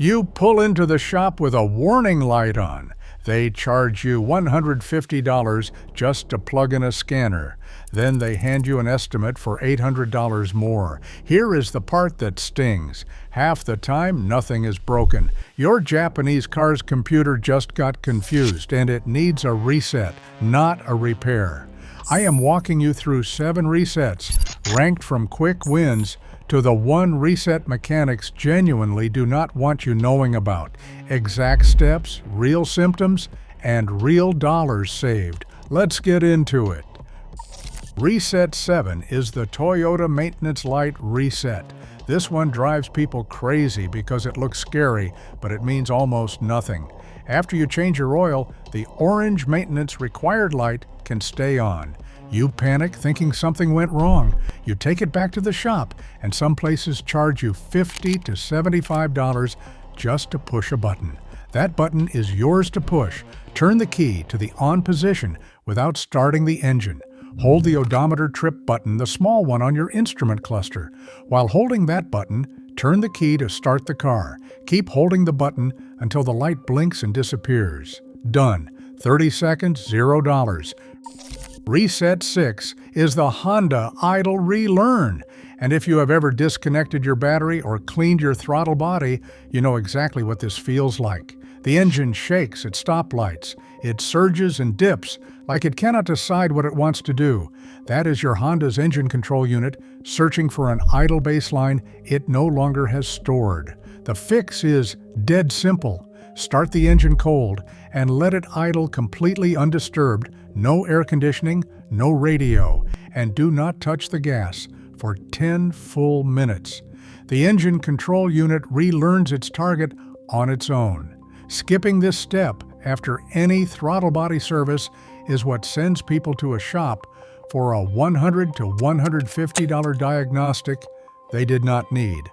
You pull into the shop with a warning light on. They charge you $150 just to plug in a scanner. Then they hand you an estimate for $800 more. Here is the part that stings. Half the time, nothing is broken. Your Japanese car's computer just got confused, and it needs a reset, not a repair. I am walking you through 7 resets, ranked from quick wins to the one reset mechanics genuinely do not want you knowing about. Exact steps, real symptoms, and real dollars saved. Let's get into it. Reset 7 is the Toyota Maintenance Light Reset. This one drives people crazy because it looks scary, but it means almost nothing. After you change your oil, the orange maintenance required light can stay on. You panic thinking something went wrong. You take it back to the shop, and some places charge you $50 to $75 just to push a button. That button is yours to push. Turn the key to the on position without starting the engine. Hold the odometer trip button, the small one on your instrument cluster. While holding that button, turn the key to start the car. Keep holding the button until the light blinks and disappears. Done. 30 seconds, $0. Reset 6 is the Honda Idle Relearn. And if you have ever disconnected your battery or cleaned your throttle body, you know exactly what this feels like. The engine shakes at stoplights. It surges and dips like it cannot decide what it wants to do. That is your Honda's engine control unit searching for an idle baseline it no longer has stored. The fix is dead simple. Start the engine cold and let it idle completely undisturbed, no air conditioning, no radio, and do not touch the gas for 10 full minutes. The engine control unit relearns its target on its own. Skipping this step after any throttle body service is what sends people to a shop for a $100 to $150 diagnostic they did not need.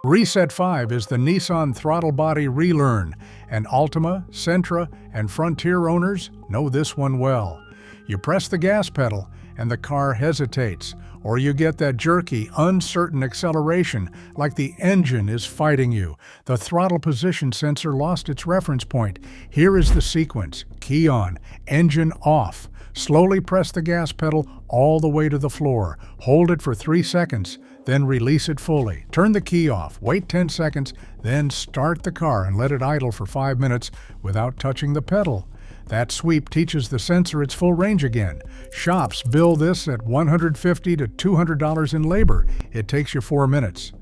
Reset 5 is the Nissan Throttle Body Relearn, and Altima, Sentra, and Frontier owners know this one well. You press the gas pedal and the car hesitates, or you get that jerky, uncertain acceleration like the engine is fighting you. The throttle position sensor lost its reference point. Here is the sequence. Key on, engine off. Slowly press the gas pedal all the way to the floor. Hold it for 3 seconds, then release it fully. Turn the key off, wait 10 seconds, then start the car and let it idle for 5 minutes without touching the pedal. That sweep teaches the sensor its full range again. Shops bill this at $150 to $200 in labor. It takes you 4 minutes.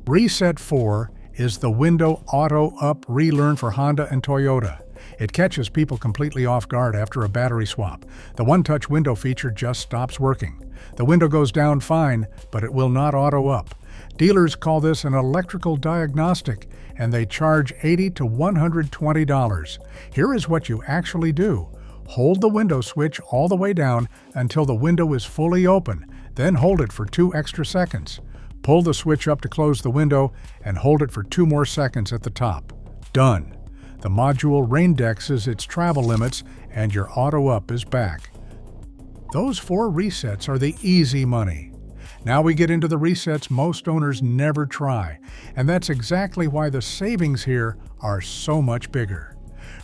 Reset 4 is the Window Auto Up Relearn for Honda and Toyota. It catches people completely off guard after a battery swap. The one-touch window feature just stops working. The window goes down fine, but it will not auto up. Dealers call this an electrical diagnostic, and they charge $80 to $120. Here is what you actually do. Hold the window switch all the way down until the window is fully open, then hold it for 2 extra seconds. Pull the switch up to close the window and hold it for 2 more seconds at the top. Done. The module raindexes its travel limits and your auto up is back. Those 4 resets are the easy money. Now we get into the resets most owners never try, and that's exactly why the savings here are so much bigger.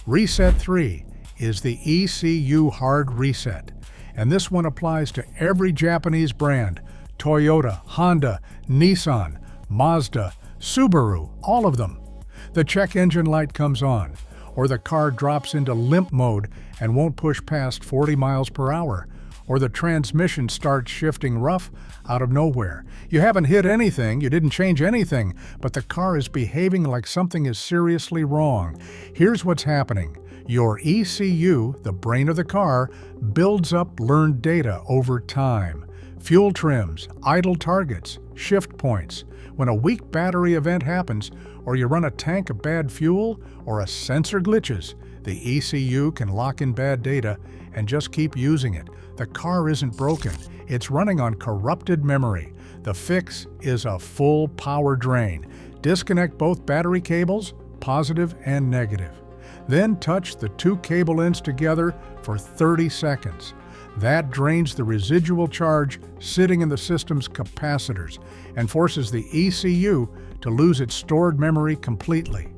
Reset 3 is the ECU Hard Reset, and this one applies to every Japanese brand: Toyota, Honda, Nissan, Mazda, Subaru, all of them. The check engine light comes on, or the car drops into limp mode and won't push past 40 miles per hour, or the transmission starts shifting rough out of nowhere. You haven't hit anything, you didn't change anything, but the car is behaving like something is seriously wrong. Here's what's happening. Your ECU, the brain of the car, builds up learned data over time. Fuel trims, idle targets, shift points. When a weak battery event happens, or you run a tank of bad fuel, or a sensor glitches, the ECU can lock in bad data and just keep using it. The car isn't broken, it's running on corrupted memory. The fix is a full power drain. Disconnect both battery cables, positive and negative. Then touch the 2 cable ends together for 30 seconds. That drains the residual charge sitting in the system's capacitors and forces the ECU to lose its stored memory completely.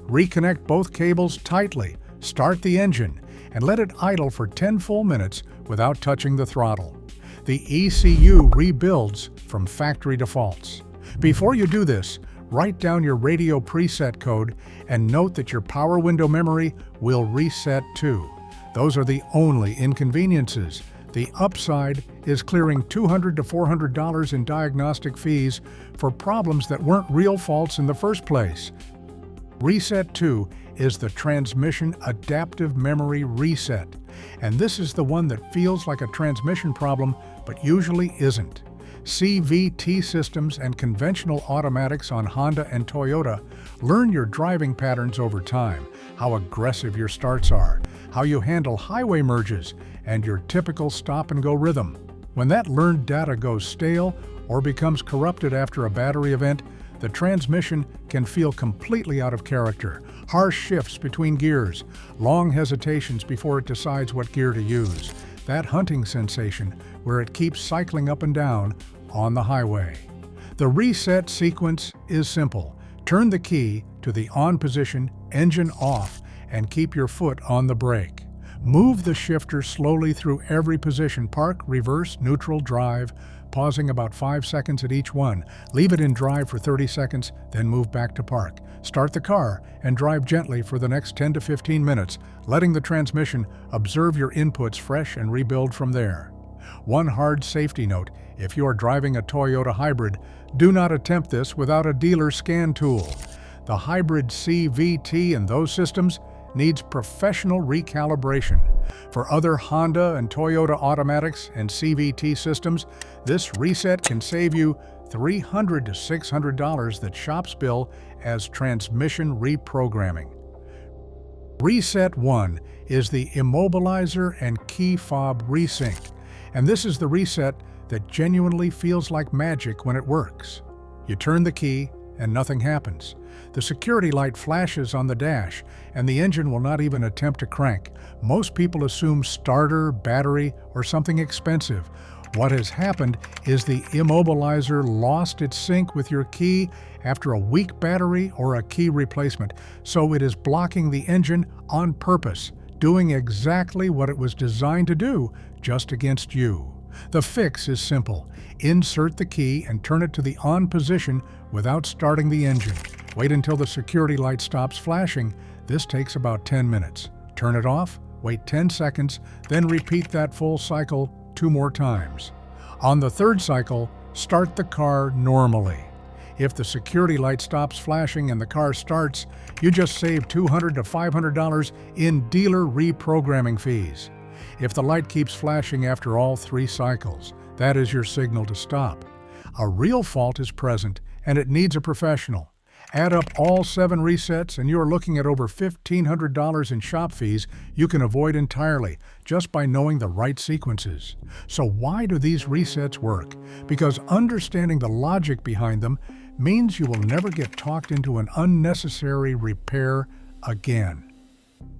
Reconnect both cables tightly, start the engine, and let it idle for 10 full minutes without touching the throttle. The ECU rebuilds from factory defaults. Before you do this, write down your radio preset code and note that your power window memory will reset too. Those are the only inconveniences. The upside is clearing $200 to $400 in diagnostic fees for problems that weren't real faults in the first place. Reset 2 is the transmission adaptive memory reset, and this is the one that feels like a transmission problem but usually isn't. CVT systems and conventional automatics on Honda and Toyota learn your driving patterns over time, how aggressive your starts are, how you handle highway merges, and your typical stop-and-go rhythm. When that learned data goes stale or becomes corrupted after a battery event, the transmission can feel completely out of character, harsh shifts between gears, long hesitations before it decides what gear to use, that hunting sensation where it keeps cycling up and down on the highway. The reset sequence is simple. Turn the key to the on position, engine off, and keep your foot on the brake. Move the shifter slowly through every position: park, reverse, neutral, drive, pausing about 5 seconds at each one. Leave it in drive for 30 seconds, then move back to park. Start the car and drive gently for the next 10 to 15 minutes, letting the transmission observe your inputs fresh and rebuild from there. One hard safety note: if you are driving a Toyota hybrid, do not attempt this without a dealer scan tool. The hybrid CVT in those systems needs professional recalibration. For other Honda and Toyota automatics and CVT systems, this reset can save you $300 to $600 that shops bill as transmission reprogramming. Reset 1 is the immobilizer and key fob resync, and this is the reset that genuinely feels like magic when it works. You turn the key and nothing happens. The security light flashes on the dash, and the engine will not even attempt to crank. Most people assume starter, battery, or something expensive. What has happened is the immobilizer lost its sync with your key after a weak battery or a key replacement, so it is blocking the engine on purpose, doing exactly what it was designed to do, just against you. The fix is simple. Insert the key and turn it to the on position without starting the engine. Wait until the security light stops flashing. This takes about 10 minutes. Turn it off, wait 10 seconds, then repeat that full cycle 2 more times. On the 3rd cycle, start the car normally. If the security light stops flashing and the car starts, you just save $200 to $500 in dealer reprogramming fees. If the light keeps flashing after all 3 cycles, that is your signal to stop. A real fault is present, and it needs a professional. Add up all 7 resets and you're looking at over $1,500 in shop fees you can avoid entirely just by knowing the right sequences. So why do these resets work? Because understanding the logic behind them means you will never get talked into an unnecessary repair again.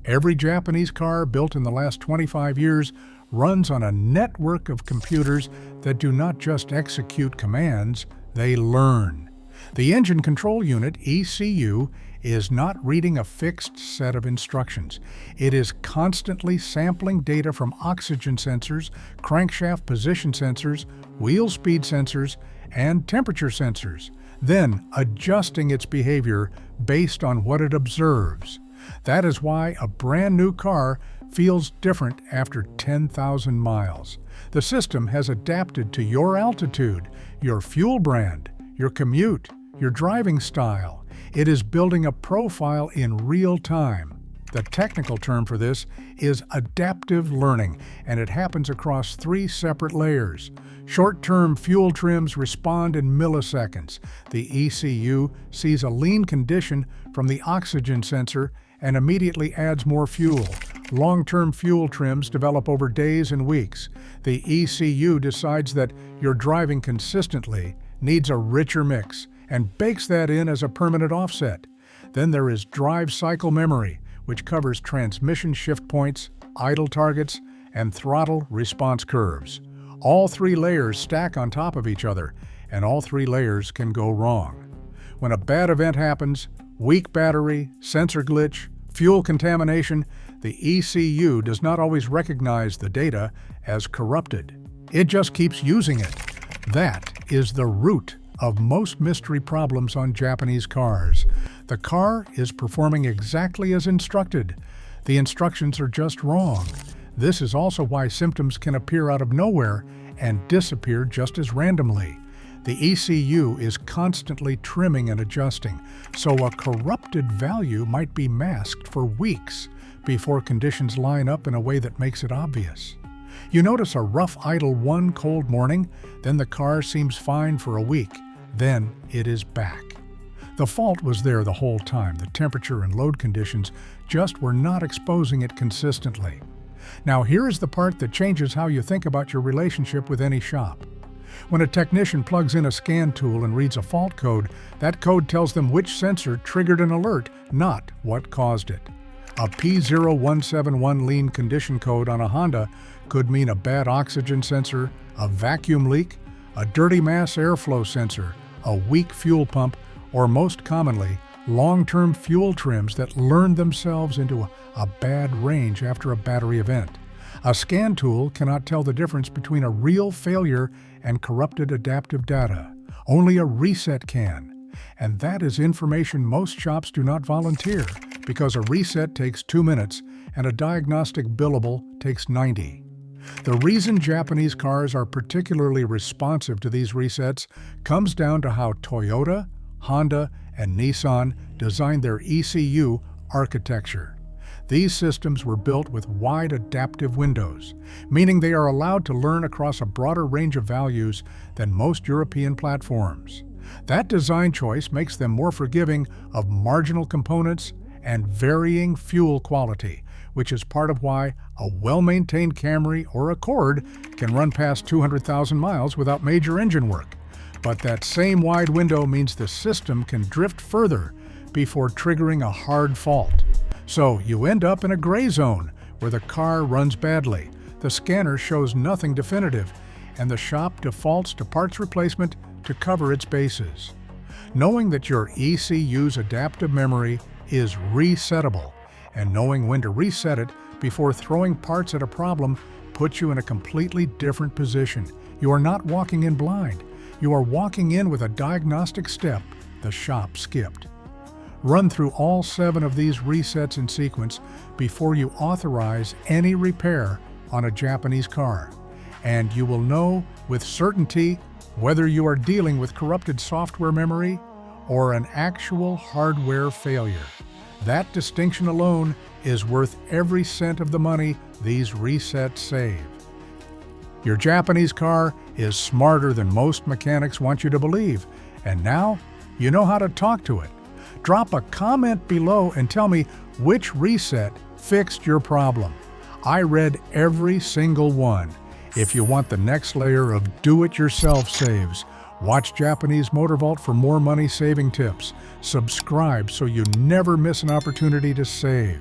Every Japanese car built in the last 25 years runs on a network of computers that do not just execute commands, they learn. The engine control unit, ECU, is not reading a fixed set of instructions. It is constantly sampling data from oxygen sensors, crankshaft position sensors, wheel speed sensors, and temperature sensors, then adjusting its behavior based on what it observes. That is why a brand new car feels different after 10,000 miles. The system has adapted to your altitude, your fuel brand, your commute, your driving style. It is building a profile in real time. The technical term for this is adaptive learning, and it happens across 3 separate layers. Short-term fuel trims respond in milliseconds. The ECU sees a lean condition from the oxygen sensor and immediately adds more fuel. Long-term fuel trims develop over days and weeks. The ECU decides that you're driving consistently, needs a richer mix, and bakes that in as a permanent offset. Then there is drive cycle memory, which covers transmission shift points, idle targets, and throttle response curves. All 3 layers stack on top of each other, and all 3 layers can go wrong. When a bad event happens, weak battery, sensor glitch, fuel contamination, the ECU does not always recognize the data as corrupted. It just keeps using it. That is the root of most mystery problems on Japanese cars. The car is performing exactly as instructed. The instructions are just wrong. This is also why symptoms can appear out of nowhere and disappear just as randomly. The ECU is constantly trimming and adjusting, so a corrupted value might be masked for weeks before conditions line up in a way that makes it obvious. You notice a rough idle one cold morning, then the car seems fine for a week. Then it is back. The fault was there the whole time. The temperature and load conditions just were not exposing it consistently. Now here is the part that changes how you think about your relationship with any shop. When a technician plugs in a scan tool and reads a fault code, that code tells them which sensor triggered an alert, not what caused it. A P0171 lean condition code on a Honda could mean a bad oxygen sensor, a vacuum leak, a dirty mass airflow sensor, a weak fuel pump, or most commonly, long-term fuel trims that learn themselves into a bad range after a battery event. A scan tool cannot tell the difference between a real failure and corrupted adaptive data. Only a reset can. And that is information most shops do not volunteer, because a reset takes 2 minutes and a diagnostic billable takes 90. The reason Japanese cars are particularly responsive to these resets comes down to how Toyota, Honda, and Nissan designed their ECU architecture. These systems were built with wide adaptive windows, meaning they are allowed to learn across a broader range of values than most European platforms. That design choice makes them more forgiving of marginal components and varying fuel quality, which is part of why a well-maintained Camry or Accord can run past 200,000 miles without major engine work. But that same wide window means the system can drift further before triggering a hard fault. So you end up in a gray zone where the car runs badly, the scanner shows nothing definitive, and the shop defaults to parts replacement to cover its bases. Knowing that your ECU's adaptive memory is resettable, and knowing when to reset it before throwing parts at a problem puts you in a completely different position. You are not walking in blind. You are walking in with a diagnostic step the shop skipped. Run through all 7 of these resets in sequence before you authorize any repair on a Japanese car, and you will know with certainty whether you are dealing with corrupted software memory or an actual hardware failure. That distinction alone is worth every cent of the money these resets save. Your Japanese car is smarter than most mechanics want you to believe, and now you know how to talk to it. Drop a comment below and tell me which reset fixed your problem. I read every single one. If you want the next layer of do-it-yourself saves, watch Japanese Motor Vault for more money-saving tips. Subscribe so you never miss an opportunity to save.